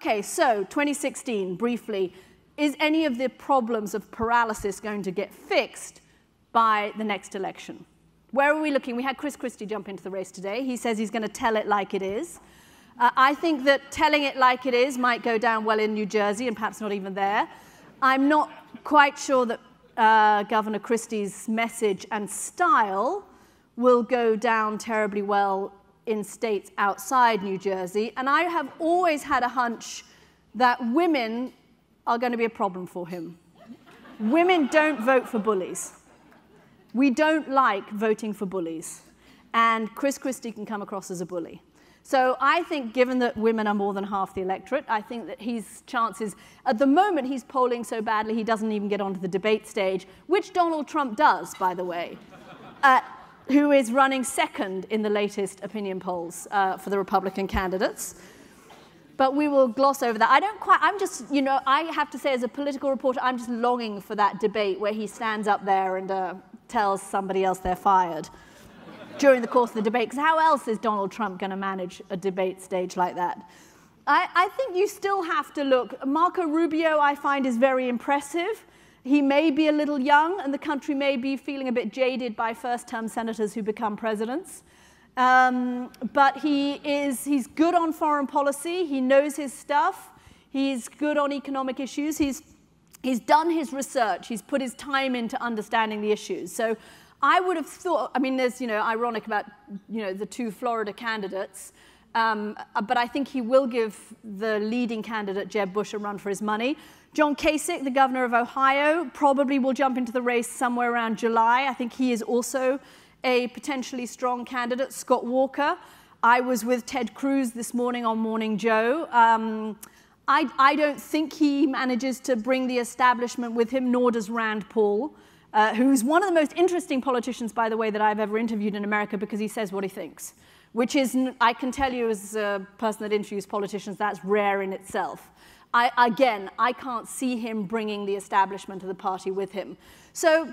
Okay, so 2016, briefly, is any of the problems of paralysis going to get fixed by the next election? Where are we looking? We had Chris Christie jump into the race today. He says he's going to tell it like it is. I think that telling it like it is might go down well in New Jersey and perhaps not even there. I'm not quite sure that Governor Christie's message and style will go down terribly well in states outside New Jersey. And I have always had a hunch that women are going to be a problem for him. Women don't vote for bullies. We don't like voting for bullies. And Chris Christie can come across as a bully. So I think, given that women are more than half the electorate, I think that his chances, at the moment he's polling so badly he doesn't even get onto the debate stage, which Donald Trump does, by the way, who is running second in the latest opinion polls for the Republican candidates. But we will gloss over that. I'm just, I have to say as a political reporter, I'm just longing for that debate where he stands up there and tells somebody else they're fired during the course of the debate, because how else is Donald Trump going to manage a debate stage like that? I think you still have to look. Marco Rubio, I find, is very impressive. He may be a little young, and the country may be feeling a bit jaded by first-term senators who become presidents. But he's good on foreign policy. He knows his stuff. He's good on economic issues. He's done his research. He's put his time into understanding the issues. So I would have thought, I mean, there's, ironic about, the two Florida candidates, but I think he will give the leading candidate, Jeb Bush, a run for his money. John Kasich, the governor of Ohio, probably will jump into the race somewhere around July. I think he is also a potentially strong candidate. Scott Walker. I was with Ted Cruz this morning on Morning Joe. I don't think he manages to bring the establishment with him, nor does Rand Paul, who's one of the most interesting politicians, by the way, that I've ever interviewed in America, because he says what he thinks, which is, I can tell you as a person that interviews politicians, that's rare in itself. Again, I can't see him bringing the establishment of the party with him. So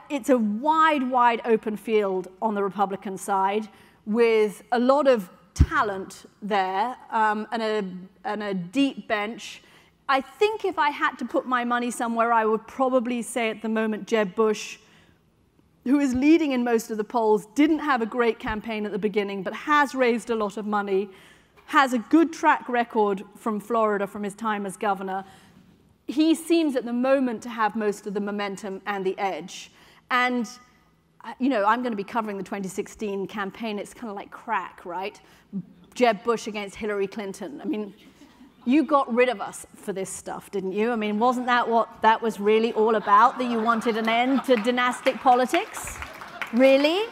it's a wide, wide open field on the Republican side, with a lot of talent there and a deep bench. I think if I had to put my money somewhere, I would probably say at the moment Jeb Bush, who is leading in most of the polls, didn't have a great campaign at the beginning, but has raised a lot of money, has a good track record from Florida from his time as governor. He seems at the moment to have most of the momentum and the edge. And, I'm going to be covering the 2016 campaign. It's kind of like crack, right? Jeb Bush against Hillary Clinton. I mean, you got rid of us for this stuff, didn't you? I mean, wasn't that what that was really all about, that you wanted an end to dynastic politics? Really?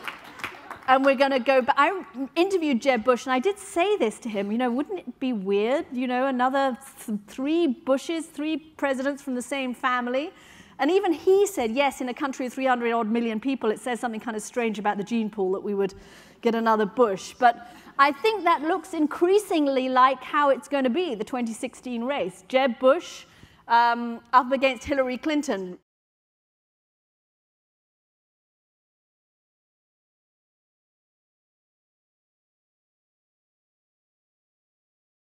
And we're going to go back. I interviewed Jeb Bush, and I did say this to him, wouldn't it be weird, another three Bushes, three presidents from the same family? And even he said, yes, in a country of 300-odd million people, it says something kind of strange about the gene pool that we would get another Bush. But I think that looks increasingly like how it's going to be, the 2016 race. Jeb Bush up against Hillary Clinton.